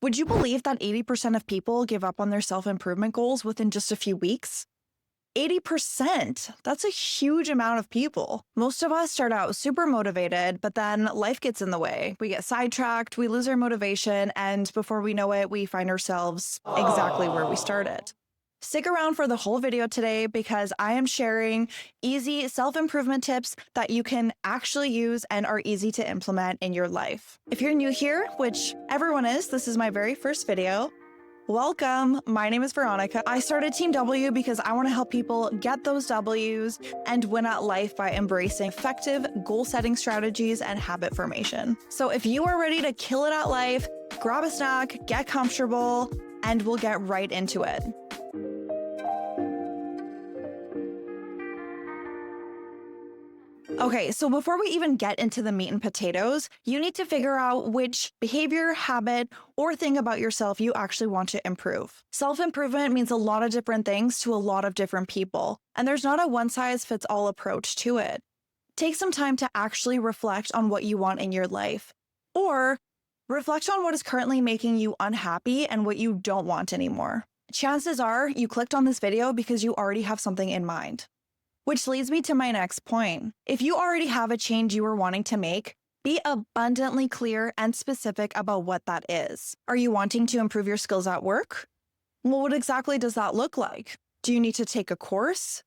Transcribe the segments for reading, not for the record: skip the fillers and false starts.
Would you believe that 80% of people give up on their self-improvement goals within just a few weeks? 80%. That's a huge amount of people. Most of us start out super motivated, but then life gets in the way. We get sidetracked, we lose our motivation, and before we know it, we find ourselves exactly where we started. Stick around for the whole video today because I am sharing easy self-improvement tips that you can actually use and are easy to implement in your life. If you're new here, which everyone is, this is my very first video. Welcome. My name is Veronica. I started Team W because I want to help people get those W's and win at life by embracing effective goal-setting strategies and habit formation. So if you are ready to kill it at life, grab a snack, get comfortable, and we'll get right into it. Okay, so before we even get into the meat and potatoes, you need to figure out which behavior, habit, or thing about yourself you actually want to improve. Self-improvement means a lot of different things to a lot of different people, and there's not a one-size-fits-all approach to it. Take some time to actually reflect on what you want in your life, or reflect on what is currently making you unhappy and what you don't want anymore. Chances are you clicked on this video because you already have something in mind. Which leads me to my next point. If you already have a change you are wanting to make, be abundantly clear and specific about what that is. Are you wanting to improve your skills at work? Well, what exactly does that look like? Do you need to take a course?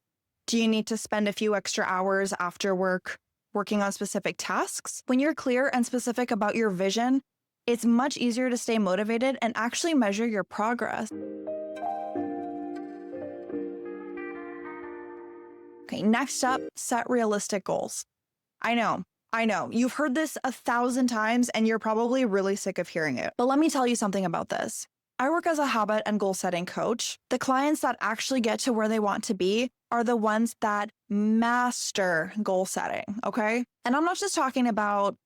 Do you need to spend a few extra hours after work working on specific tasks? When you're clear and specific about your vision, it's much easier to stay motivated and actually measure your progress. Okay, next up, set realistic goals. I know, you've heard this 1,000 times and you're probably really sick of hearing it. But let me tell you something about this. I work as a habit and goal setting coach. The clients that actually get to where they want to be are the ones that master goal setting, okay? And I'm not just talking about,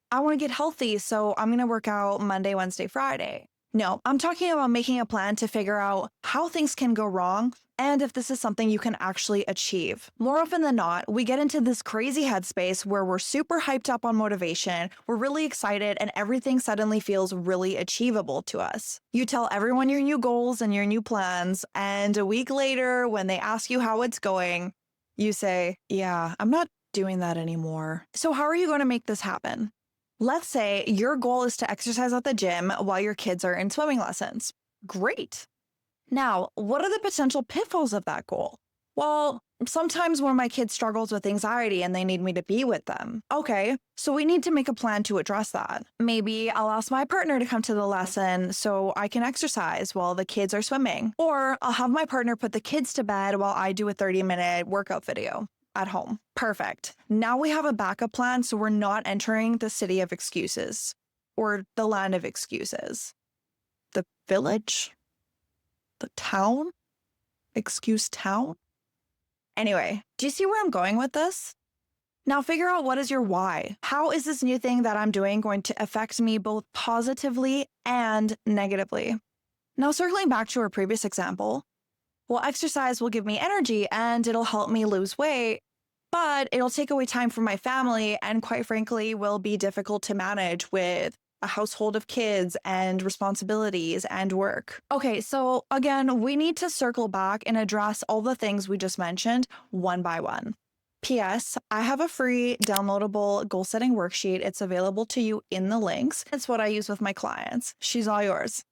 I want to get healthy, so I'm going to work out Monday, Wednesday, Friday. No, I'm talking about making a plan to figure out how things can go wrong and if this is something you can actually achieve. More often than not, we get into this crazy headspace where we're super hyped up on motivation, we're really excited, and everything suddenly feels really achievable to us. You tell everyone your new goals and your new plans, and a week later, when they ask you how it's going, you say, yeah, I'm not doing that anymore. So how are you going to make this happen? Let's say your goal is to exercise at the gym while your kids are in swimming lessons. Great. Now, what are the potential pitfalls of that goal? Well, sometimes one of my kids struggles with anxiety and they need me to be with them. Okay, so we need to make a plan to address that. Maybe I'll ask my partner to come to the lesson so I can exercise while the kids are swimming. Or I'll have my partner put the kids to bed while I do a 30-minute workout video at home. Perfect. Now we have a backup plan so we're not entering the city of excuses or the land of excuses. The village? The town? Excuse town? Anyway, do you see where I'm going with this? Now figure out what is your why. How is this new thing that I'm doing going to affect me both positively and negatively? Now circling back to our previous example, well, exercise will give me energy and it'll help me lose weight, but it'll take away time from my family and quite frankly will be difficult to manage with a household of kids and responsibilities and work. Okay, so again, we need to circle back and address all the things we just mentioned one by one. P.S. I have a free downloadable goal setting worksheet. It's available to you in the links. It's what I use with my clients. She's all yours.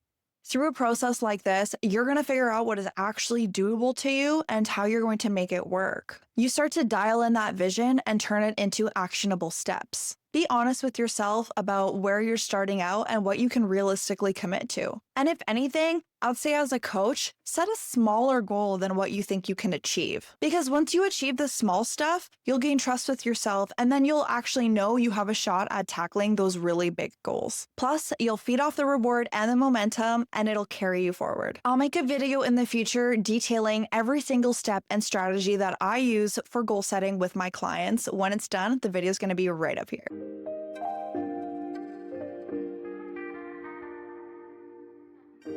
Through a process like this, you're going to figure out what is actually doable to you and how you're going to make it work. You start to dial in that vision and turn it into actionable steps. Be honest with yourself about where you're starting out and what you can realistically commit to. And if anything, I'd say as a coach, set a smaller goal than what you think you can achieve. Because once you achieve the small stuff, you'll gain trust with yourself and then you'll actually know you have a shot at tackling those really big goals. Plus, you'll feed off the reward and the momentum and it'll carry you forward. I'll make a video in the future detailing every single step and strategy that I use for goal setting with my clients. When it's done, the video is going to be right up here.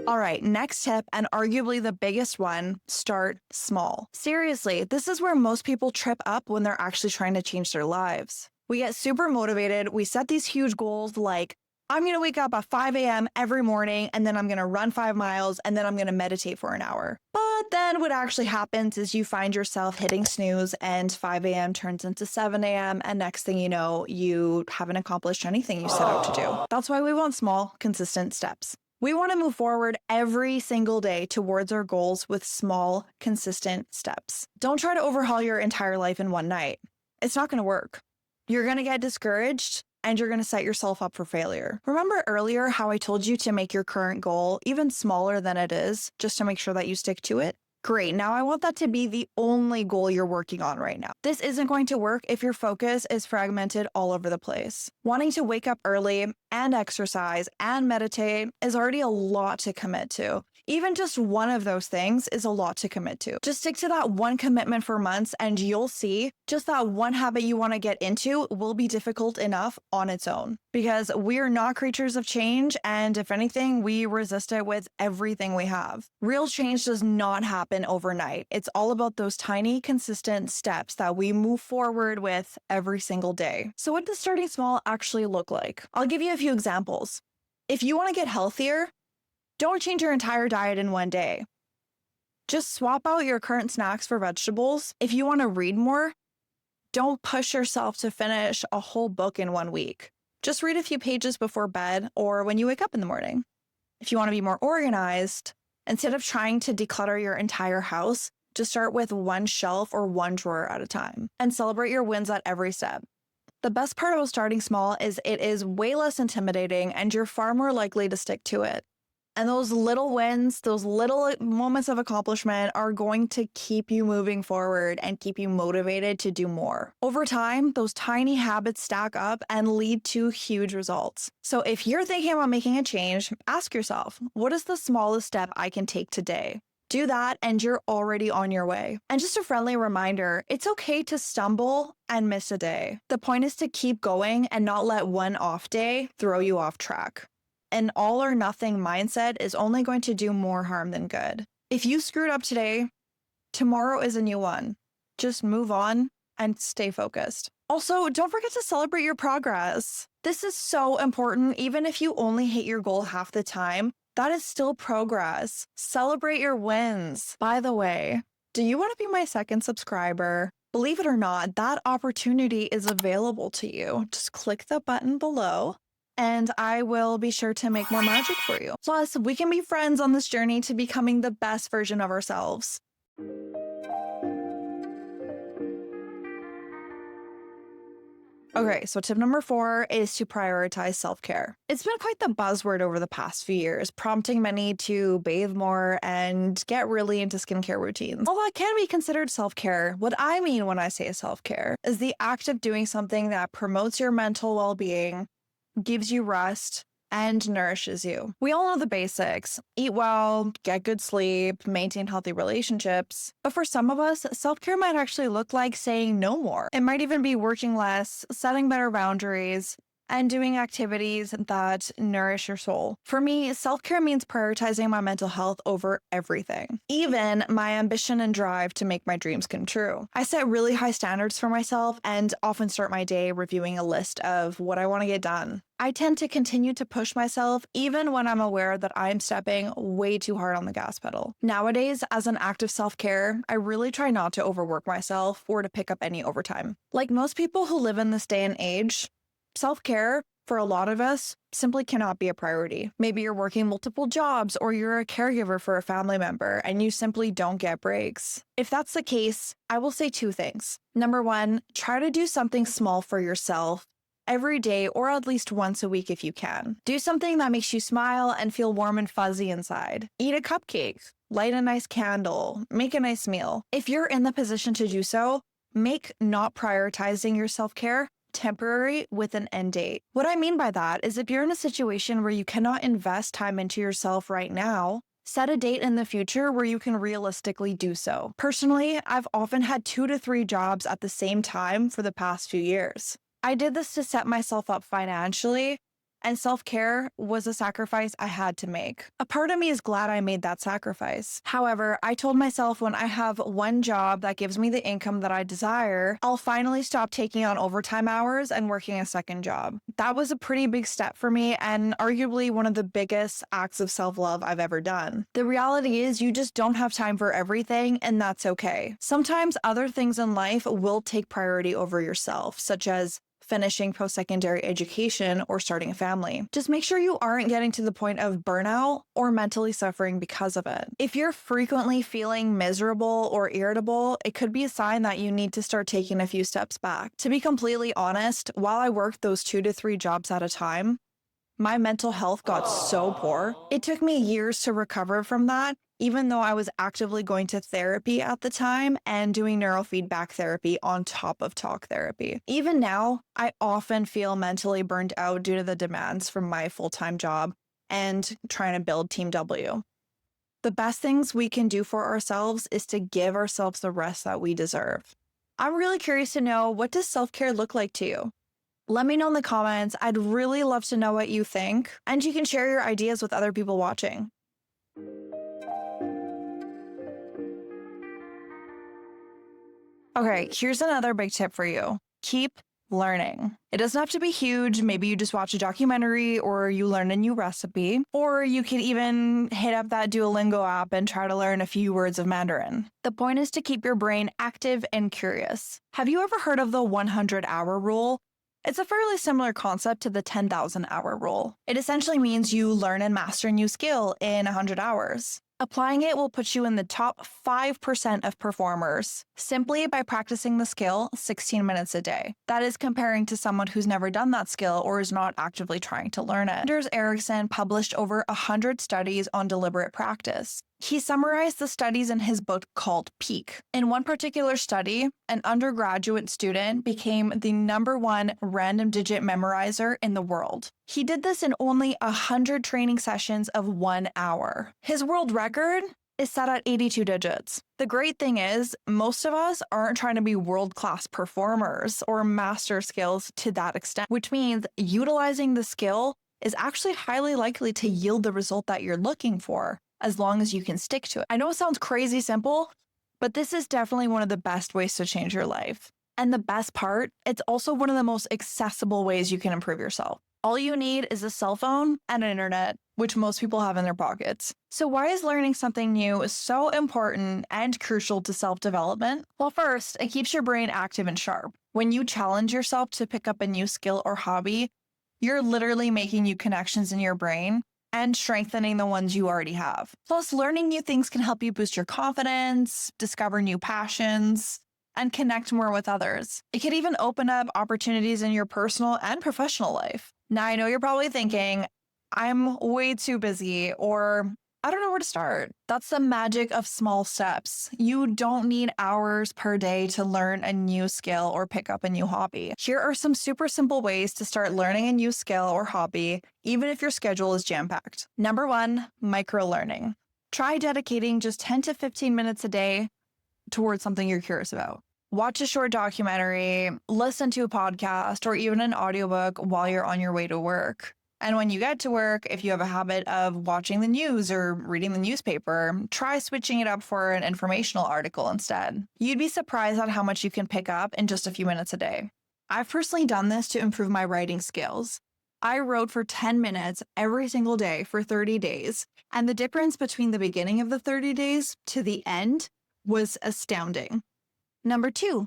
All right, next tip, and arguably the biggest one, start small. Seriously, this is where most people trip up when they're actually trying to change their lives. We get super motivated, we set these huge goals like I'm going to wake up at 5 a.m. every morning, and then I'm going to run 5 miles, and then I'm going to meditate for an hour. But then what actually happens is you find yourself hitting snooze, and 5 a.m. turns into 7 a.m., and next thing you know, you haven't accomplished anything you set out to do. That's why we want small, consistent steps. We want to move forward every single day towards our goals with small, consistent steps. Don't try to overhaul your entire life in one night. It's not going to work. You're going to get discouraged and you're going to set yourself up for failure. Remember earlier how I told you to make your current goal even smaller than it is, just to make sure that you stick to it? Great, now I want that to be the only goal you're working on right now. This isn't going to work if your focus is fragmented all over the place. Wanting to wake up early and exercise and meditate is already a lot to commit to. Even just one of those things is a lot to commit to. Just stick to that one commitment for months and you'll see just that one habit you want to get into will be difficult enough on its own. Because we're not creatures of change, and if anything, we resist it with everything we have. Real change does not happen overnight. It's all about those tiny, consistent steps that we move forward with every single day. So what does starting small actually look like? I'll give you a few examples. If you want to get healthier, don't change your entire diet in one day. Just swap out your current snacks for vegetables. If you want to read more, don't push yourself to finish a whole book in 1 week. Just read a few pages before bed or when you wake up in the morning. If you want to be more organized, instead of trying to declutter your entire house, just start with one shelf or one drawer at a time and celebrate your wins at every step. The best part about starting small is it is way less intimidating and you're far more likely to stick to it. And those little wins, those little moments of accomplishment are going to keep you moving forward and keep you motivated to do more. Over time, those tiny habits stack up and lead to huge results. So if you're thinking about making a change, ask yourself, what is the smallest step I can take today? Do that and you're already on your way. And just a friendly reminder, it's okay to stumble and miss a day. The point is to keep going and not let one off day throw you off track. An all or nothing mindset is only going to do more harm than good. If you screwed up today, tomorrow is a new one. Just move on and stay focused. Also, don't forget to celebrate your progress. This is so important. Even if you only hit your goal half the time, that is still progress. Celebrate your wins. By the way, do you want to be my second subscriber? Believe it or not, that opportunity is available to you. Just click the button below and I will be sure to make more magic for you. Plus, we can be friends on this journey to becoming the best version of ourselves. Okay, so tip number 4 is to prioritize self-care. It's been quite the buzzword over the past few years, prompting many to bathe more and get really into skincare routines. While that can be considered self-care, what I mean when I say self-care is the act of doing something that promotes your mental well-being, gives you rest, and nourishes you. We all know the basics: eat well, get good sleep, maintain healthy relationships. But for some of us, self-care might actually look like saying no more. It might even be working less, setting better boundaries, and doing activities that nourish your soul. For me, self-care means prioritizing my mental health over everything, even my ambition and drive to make my dreams come true. I set really high standards for myself and often start my day reviewing a list of what I want to get done. I tend to continue to push myself even when I'm aware that I'm stepping way too hard on the gas pedal. Nowadays, as an act of self-care, I really try not to overwork myself or to pick up any overtime. Like most people who live in this day and age, self-care, for a lot of us, simply cannot be a priority. Maybe you're working multiple jobs or you're a caregiver for a family member and you simply don't get breaks. If that's the case, I will say 2 things. Number 1, try to do something small for yourself every day or at least once a week if you can. Do something that makes you smile and feel warm and fuzzy inside. Eat a cupcake, light a nice candle, make a nice meal. If you're in the position to do so, make not prioritizing your self-care temporary with an end date. What I mean by that is if you're in a situation where you cannot invest time into yourself right now, set a date in the future where you can realistically do so. Personally, I've often had 2 to 3 jobs at the same time for the past few years. I did this to set myself up financially and self-care was a sacrifice I had to make. A part of me is glad I made that sacrifice. However, I told myself when I have one job that gives me the income that I desire, I'll finally stop taking on overtime hours and working a second job. That was a pretty big step for me and arguably one of the biggest acts of self-love I've ever done. The reality is you just don't have time for everything, and that's okay. Sometimes other things in life will take priority over yourself, such as finishing post-secondary education or starting a family. Just make sure you aren't getting to the point of burnout or mentally suffering because of it. If you're frequently feeling miserable or irritable, it could be a sign that you need to start taking a few steps back. To be completely honest, while I worked those 2 to 3 jobs at a time, my mental health got so poor. It took me years to recover from that, even though I was actively going to therapy at the time and doing neurofeedback therapy on top of talk therapy. Even now, I often feel mentally burned out due to the demands from my full-time job and trying to build Team W. The best things we can do for ourselves is to give ourselves the rest that we deserve. I'm really curious to know, what does self-care look like to you? Let me know in the comments. I'd really love to know what you think, and you can share your ideas with other people watching. Okay, here's another big tip for you. Keep learning. It doesn't have to be huge. Maybe you just watch a documentary or you learn a new recipe, or you could even hit up that Duolingo app and try to learn a few words of Mandarin. The point is to keep your brain active and curious. Have you ever heard of the 100-hour rule? It's a fairly similar concept to the 10,000-hour rule. It essentially means you learn and master a new skill in 100 hours. Applying it will put you in the top 5% of performers simply by practicing the skill 16 minutes a day. That is comparing to someone who's never done that skill or is not actively trying to learn it. Anders Ericsson published over 100 studies on deliberate practice. He summarized the studies in his book called Peak. In one particular study, an undergraduate student became the #1 random digit memorizer in the world. He did this in only 100 training sessions of 1 hour. His world record is set at 82 digits. The great thing is, most of us aren't trying to be world-class performers or master skills to that extent, which means utilizing the skill is actually highly likely to yield the result that you're looking for, as long as you can stick to it. I know it sounds crazy simple, but this is definitely one of the best ways to change your life. And the best part, it's also one of the most accessible ways you can improve yourself. All you need is a cell phone and an internet, which most people have in their pockets. So why is learning something new so important and crucial to self-development? Well, first, it keeps your brain active and sharp. When you challenge yourself to pick up a new skill or hobby, you're literally making new connections in your brain and strengthening the ones you already have. Plus, learning new things can help you boost your confidence, discover new passions, and connect more with others. It could even open up opportunities in your personal and professional life. Now, I know you're probably thinking, I'm way too busy, or I don't know where to start. That's the magic of small steps. You don't need hours per day to learn a new skill or pick up a new hobby. Here are some super simple ways to start learning a new skill or hobby, even if your schedule is jam-packed. #1, micro-learning. Try dedicating just 10 to 15 minutes a day towards something you're curious about. Watch a short documentary, listen to a podcast, or even an audiobook while you're on your way to work. And when you get to work, if you have a habit of watching the news or reading the newspaper, try switching it up for an informational article instead. You'd be surprised at how much you can pick up in just a few minutes a day. I've personally done this to improve my writing skills. I wrote for 10 minutes every single day for 30 days, and the difference between the beginning of the 30 days to the end was astounding. #2,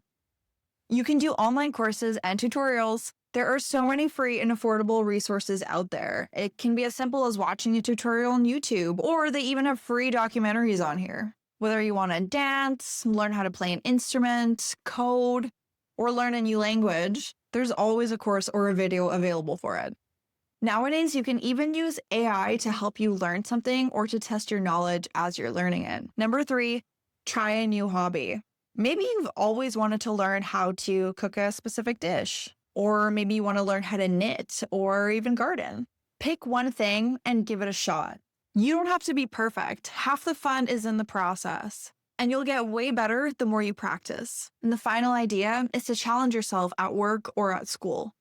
you can do online courses and tutorials. There are so many free and affordable resources out there. It can be as simple as watching a tutorial on YouTube, or they even have free documentaries on here. Whether you want to dance, learn how to play an instrument, code, or learn a new language, there's always a course or a video available for it. Nowadays, you can even use AI to help you learn something or to test your knowledge as you're learning it. #3, try a new hobby. Maybe you've always wanted to learn how to cook a specific dish, or maybe you want to learn how to knit or even garden. Pick one thing and give it a shot. You don't have to be perfect. Half the fun is in the process, and you'll get way better the more you practice. And the final idea is to challenge yourself at work or at school.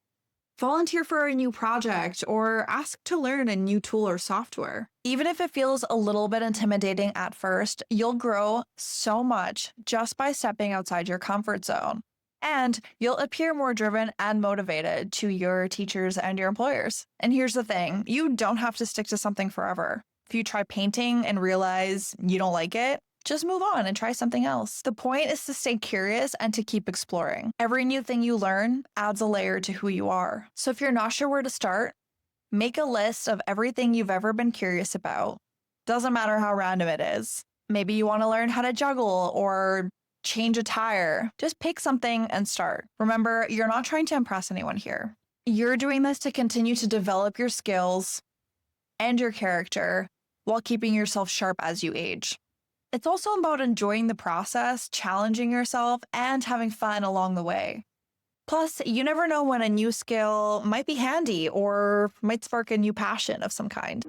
Volunteer for a new project or ask to learn a new tool or software. Even if it feels a little bit intimidating at first, you'll grow so much just by stepping outside your comfort zone. And you'll appear more driven and motivated to your teachers and your employers. And here's the thing, you don't have to stick to something forever. If you try painting and realize you don't like it, just move on and try something else. The point is to stay curious and to keep exploring. Every new thing you learn adds a layer to who you are. So if you're not sure where to start, make a list of everything you've ever been curious about. Doesn't matter how random it is. Maybe you want to learn how to juggle or change a tire. Just pick something and start. Remember, you're not trying to impress anyone here. You're doing this to continue to develop your skills and your character while keeping yourself sharp as you age. It's also about enjoying the process, challenging yourself, and having fun along the way. Plus, you never know when a new skill might be handy or might spark a new passion of some kind.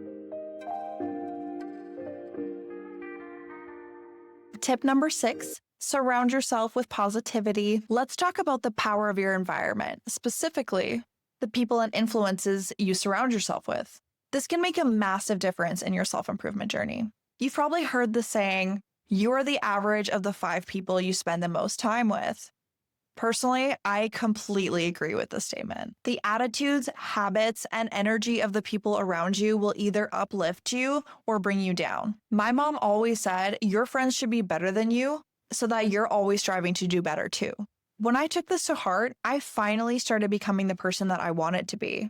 Tip number 6, surround yourself with positivity. Let's talk about the power of your environment, specifically the people and influences you surround yourself with. This can make a massive difference in your self-improvement journey. You've probably heard the saying, you are the average of the 5 people you spend the most time with. Personally, I completely agree with this statement. The attitudes, habits, and energy of the people around you will either uplift you or bring you down. My mom always said, your friends should be better than you so that you're always striving to do better too. When I took this to heart, I finally started becoming the person that I wanted to be,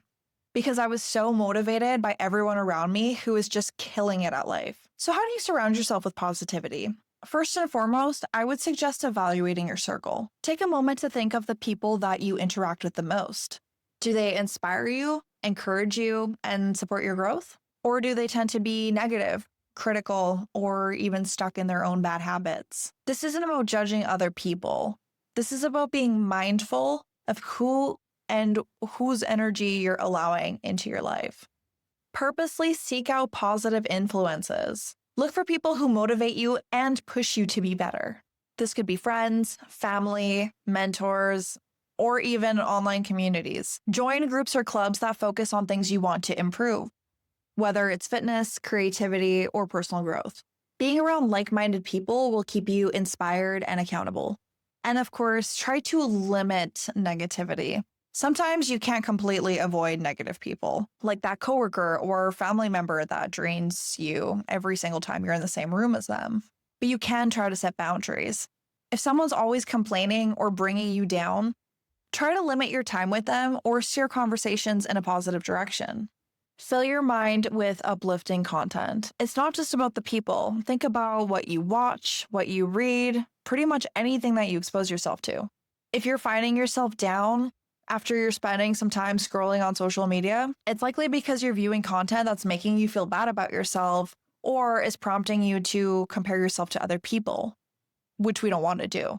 because I was so motivated by everyone around me who was just killing it at life. So how do you surround yourself with positivity? First and foremost, I would suggest evaluating your circle. Take a moment to think of the people that you interact with the most. Do they inspire you, encourage you, and support your growth? Or do they tend to be negative, critical, or even stuck in their own bad habits? This isn't about judging other people. This is about being mindful of who and whose energy you're allowing into your life. Purposely seek out positive influences. Look for people who motivate you and push you to be better. This could be friends, family, mentors, or even online communities. Join groups or clubs that focus on things you want to improve, whether it's fitness, creativity, or personal growth. Being around like-minded people will keep you inspired and accountable. And of course, try to limit negativity. Sometimes you can't completely avoid negative people, like that coworker or family member that drains you every single time you're in the same room as them. But you can try to set boundaries. If someone's always complaining or bringing you down, try to limit your time with them or steer conversations in a positive direction. Fill your mind with uplifting content. It's not just about the people. Think about what you watch, what you read, pretty much anything that you expose yourself to. If you're finding yourself down after you're spending some time scrolling on social media, it's likely because you're viewing content that's making you feel bad about yourself or is prompting you to compare yourself to other people, which we don't want to do.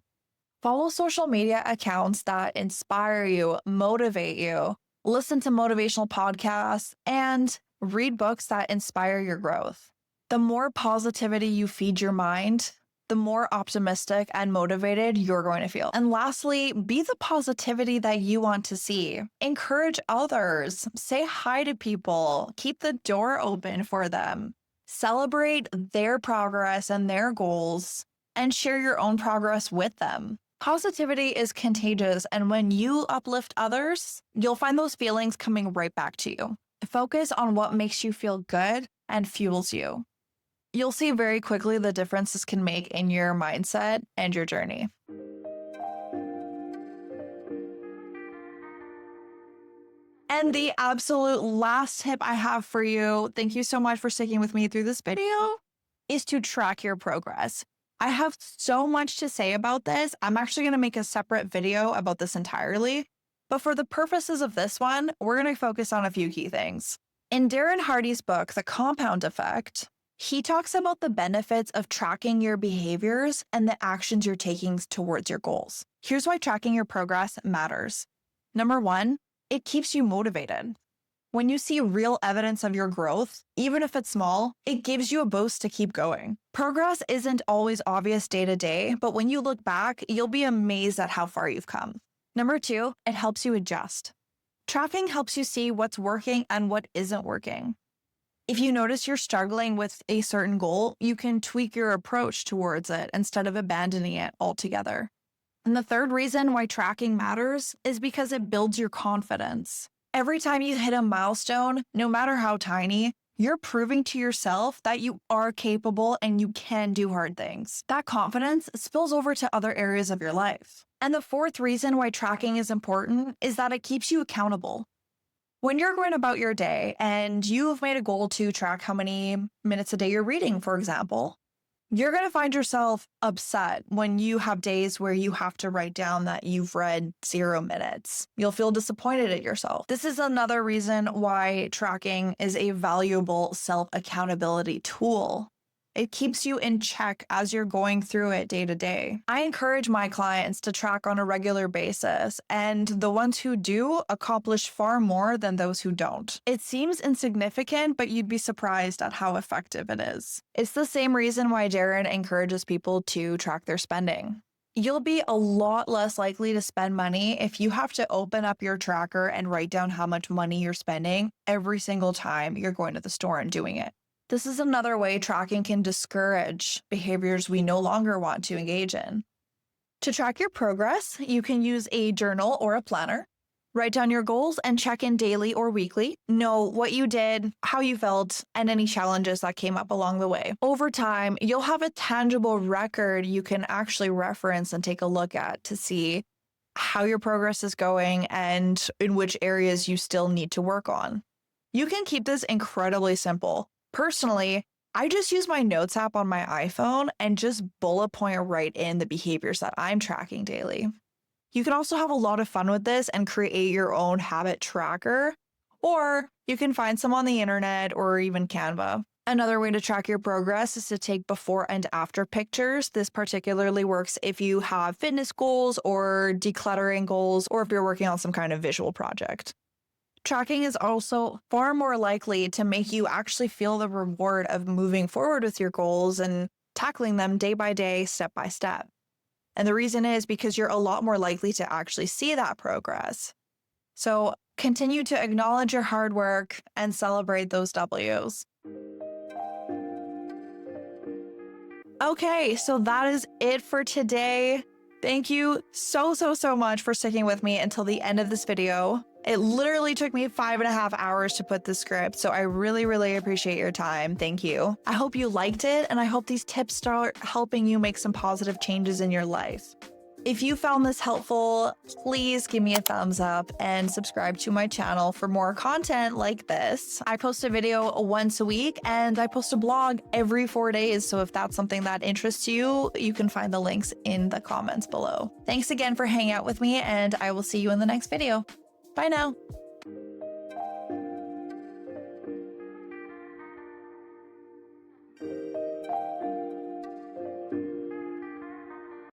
Follow social media accounts that inspire you, motivate you, listen to motivational podcasts, and read books that inspire your growth. The more positivity you feed your mind, the more optimistic and motivated you're going to feel. And lastly, be the positivity that you want to see. Encourage others. Say hi to people. Keep the door open for them. Celebrate their progress and their goals, and share your own progress with them. Positivity is contagious, and when you uplift others, you'll find those feelings coming right back to you. Focus on what makes you feel good and fuels you. You'll see very quickly the difference this can make in your mindset and your journey. And the absolute last tip I have for you, thank you so much for sticking with me through this video, is to track your progress. I have so much to say about this. I'm actually going to make a separate video about this entirely. But for the purposes of this one, we're going to focus on a few key things. In Darren Hardy's book, The Compound Effect, he talks about the benefits of tracking your behaviors and the actions you're taking towards your goals. Here's why tracking your progress matters. Number 1, it keeps you motivated. When you see real evidence of your growth, even if it's small, it gives you a boost to keep going. Progress isn't always obvious day to day, but when you look back, you'll be amazed at how far you've come. Number 2, it helps you adjust. Tracking helps you see what's working and what isn't working. If you notice you're struggling with a certain goal, you can tweak your approach towards it instead of abandoning it altogether. And the third reason why tracking matters is because it builds your confidence. Every time you hit a milestone, no matter how tiny, you're proving to yourself that you are capable and you can do hard things. That confidence spills over to other areas of your life. And the fourth reason why tracking is important is that it keeps you accountable. When you're going about your day and you have made a goal to track how many minutes a day you're reading, for example, you're going to find yourself upset when you have days where you have to write down that you've read 0 minutes. You'll feel disappointed at yourself. This is another reason why tracking is a valuable self-accountability tool. It keeps you in check as you're going through it day to day. I encourage my clients to track on a regular basis, and the ones who do accomplish far more than those who don't. It seems insignificant, but you'd be surprised at how effective it is. It's the same reason why Darren encourages people to track their spending. You'll be a lot less likely to spend money if you have to open up your tracker and write down how much money you're spending every single time you're going to the store and doing it. This is another way tracking can discourage behaviors we no longer want to engage in. To track your progress, you can use a journal or a planner. Write down your goals and check in daily or weekly. Know what you did, how you felt, and any challenges that came up along the way. Over time, you'll have a tangible record you can actually reference and take a look at to see how your progress is going and in which areas you still need to work on. You can keep this incredibly simple. Personally, I just use my notes app on my iPhone and just bullet point right in the behaviors that I'm tracking daily. You can also have a lot of fun with this and create your own habit tracker, or you can find some on the internet or even Canva. Another way to track your progress is to take before and after pictures. This particularly works if you have fitness goals or decluttering goals, or if you're working on some kind of visual project. Tracking is also far more likely to make you actually feel the reward of moving forward with your goals and tackling them day by day, step by step. And the reason is because you're a lot more likely to actually see that progress. So continue to acknowledge your hard work and celebrate those W's. Okay, so that is it for today. Thank you so much for sticking with me until the end of this video. It literally took me 5.5 hours to put the script, so I really appreciate your time. Thank you. I hope you liked it, and I hope these tips start helping you make some positive changes in your life. If you found this helpful, please give me a thumbs up and subscribe to my channel for more content like this. I post a video once a week and I post a blog every 4 days. So if that's something that interests you, you can find the links in the comments below. Thanks again for hanging out with me, and I will see you in the next video. Bye now.